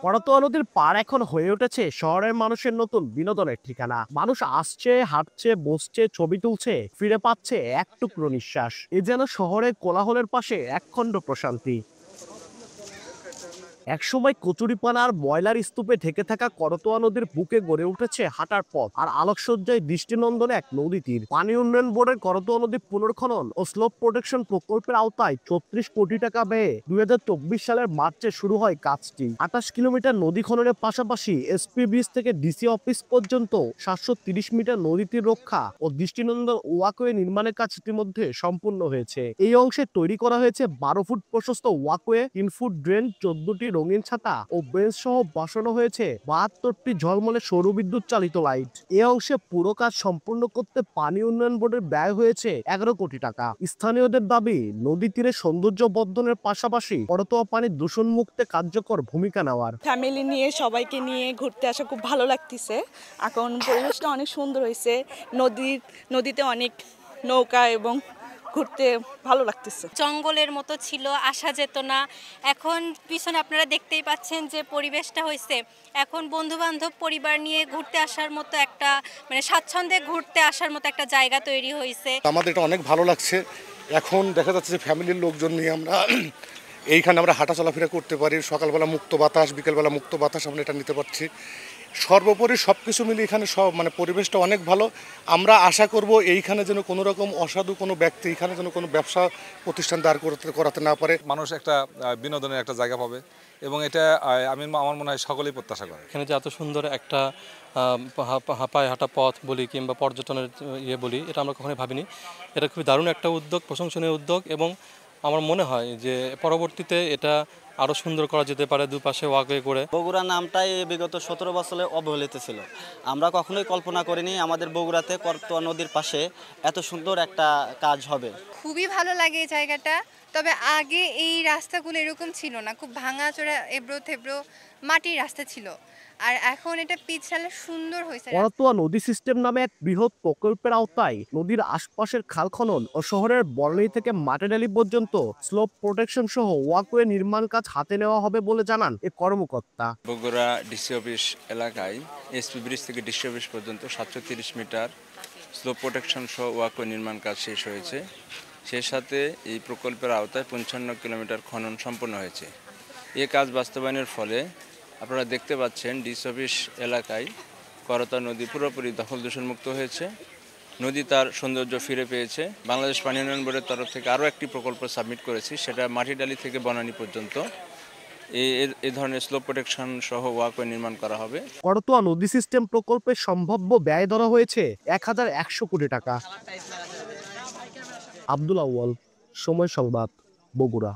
করতোয়া নদীর পার এখন হয়ে উঠেছে শহরের মানুষের নতুন বিনোদনের ঠিকানা। মানুষ আসছে, হাঁটছে, বসছে, ছবি তুলছে, ফিরে পাচ্ছে এক টুকরো নিঃশ্বাস। এ যেন শহরের কোলাহলের পাশে একখণ্ড প্রশান্তি। একসময় কচুরিপানা আর ময়লার স্তূপে ঢেকে থাকা করতোয়া নদীর বুকে গড়ে উঠেছে হাঁটার পথ আর আলোকসজ্জায় দৃষ্টিনন্দনে এক নদী তীর। পানি উন্নয়ন বোর্ডের করতোয়া নদী পুনর্খনন ও স্লোপ প্রোটেকশন প্রকল্পের আওতায় ৩৪ কোটি টাকা ব্যয়ে ২০২৪ সালের মার্চে শুরু হয় কাজটি। ২৮ কিলোমিটার নদী খননের পাশাপাশি এসপি ব্রিজ থেকে ডিসি অফিস পর্যন্ত ৭৩০ মিটার নদী তীর রক্ষা ও দৃষ্টিনন্দন ওয়াকওয়ে নির্মাণের কাজ ইতিমধ্যে সম্পূর্ণ হয়েছে। এই অংশে তৈরি করা হয়েছে ১২ ফুট প্রশস্ত ওয়াকওয়ে, ৩ ফুট ড্রেন, ১৪টি রঙিন ছাতা ও বেঞ্চ সহ বসানো হয়েছে ৭২টি ঝলমলে সৌরবিদ্যুৎ চালিত লাইট। এ অংশে পুরো কাজ সম্পূর্ণ করতে পানি উন্নয়ন বোর্ডের ব্যয় হয়েছে ১১ কোটি টাকা। স্থানীয়দের দাবি, নদী তীরে সৌন্দর্য বর্ধনের পাশাপাশি করতোয়া পানির দূষণ মুক্তে কার্যকর ভূমিকা নেওয়ার। ফ্যামিলি নিয়ে সবাইকে নিয়ে ঘুরতে আসা খুব ভালো লাগতেছে। এখন পরিবেশটা অনেক সুন্দর হয়েছে। নদীতে অনেক নৌকা এবং ঘুরতে ভালো লাগতেছে। জঙ্গলের মতো ছিল, আসা যেত না। এখন পিছনে আপনারা দেখতেই পাচ্ছেন যে পরিবেশটা হয়েছে। এখন বন্ধু বান্ধব পরিবার নিয়ে ঘুরতে আসার মতো একটা স্বাচ্ছন্দ্যে ঘুরতে আসার মতো একটা জায়গা তৈরি হয়েছে। আমাদের এটা অনেক ভালো লাগছে। এখন দেখা যাচ্ছে যে ফ্যামিলির লোকজন নিয়ে আমরা এইখানে আমরা হাঁটা চলাফেরা করতে পারি। সকালবেলা মুক্ত বাতাস, বিকেলবেলা মুক্ত বাতাস আমরা এটা নিতে পারছি। সর্বোপরি সব কিছু মিলে এখানে পরিবেশটা অনেক ভালো। আমরা আশা করব এইখানে যেন কোনো রকম অসাধু কোনো ব্যক্তি এখানে যেন কোনো ব্যবসা প্রতিষ্ঠান দাঁড় করাতে না পারে। মানুষ একটা বিনোদনের একটা জায়গা পাবে এবং এটা আমার মনে হয় সকলেই প্রত্যাশা করে। এখানে যে এত সুন্দর একটা পায়ে হাঁটা পথ বলি কিংবা পর্যটনের বলি, এটা আমরা কখনোই ভাবিনি। এটা খুবই দারুণ একটা উদ্যোগ, প্রশংসনীয় উদ্যোগ এবং আমার মনে হয় যে পরবর্তীতে এটা আরও সুন্দর করা যেতে পারে দুপাশে ওয়াকওয়ে করে। বগুড়া নামটাই বিগত ১৭ বছরে অবহেলিত ছিল। আমরা কখনোই কল্পনা করিনি আমাদের বগুড়াতে করতোয়া নদীর পাশে এত সুন্দর একটা কাজ হবে। খুবই ভালো লাগে এই জায়গাটা। তবে আগে এই রাস্তাগুলো এরকম ছিল না, খুব ভাঙাচোরা এবড়ো থেবড়ো মাটির রাস্তা ছিল, আর এখন এটা পিছলে সুন্দর হয়েছে। করতোয়া নদী সিস্টেম নামে এক বৃহৎ প্রকল্পের আওতায় নদীর আশপাশের খাল খনন ও শহরের বর্ণি থেকে মাটেডালি পর্যন্ত স্লোপ প্রোটেকশন সহ ওয়াকওয়ে নির্মাণ কাজ হাতে নেওয়া হবে বলে জানান এ কর্মকর্তা। বগুড়া ডিসি অফিস এলাকায় এসপি ব্রিজ থেকে ডিসি অফিস পর্যন্ত ৭৩০ মিটার স্লোপ প্রোটেকশন সহ ওয়াকওয়ে নির্মাণ কাজ শেষ হয়েছে। সেই সাথে এই প্রকল্পের আওতায় ৫৫ কিলোমিটার খনন সম্পন্ন হয়েছে। এ কাজ বাস্তবায়নের ফলে আপনারা দেখতে পাচ্ছেন ডিসি অফিস এলাকায় করতোয়া নদী পুরোপুরি দখল দূষণমুক্ত হয়েছে। নদী তার সৌন্দর্য ফিরে পেয়েছে। বাংলাদেশ পানি উন্নয়ন বোর্ডের তরফ থেকে আরও একটি প্রকল্প সাবমিট করেছি, সেটা মাটিডালি থেকে বনানী পর্যন্ত এই ধরনের স্লোপ প্রোটেকশন সহ ওয়াকওয়ে নির্মাণ করা হবে। করতোয়া নদী সিস্টেম প্রকল্পের সম্ভাব্য ব্যয় ধরা হয়েছে ১১০০ কোটি টাকা। আব্দুল আউয়াল, সময় সংবাদ, বগুড়া।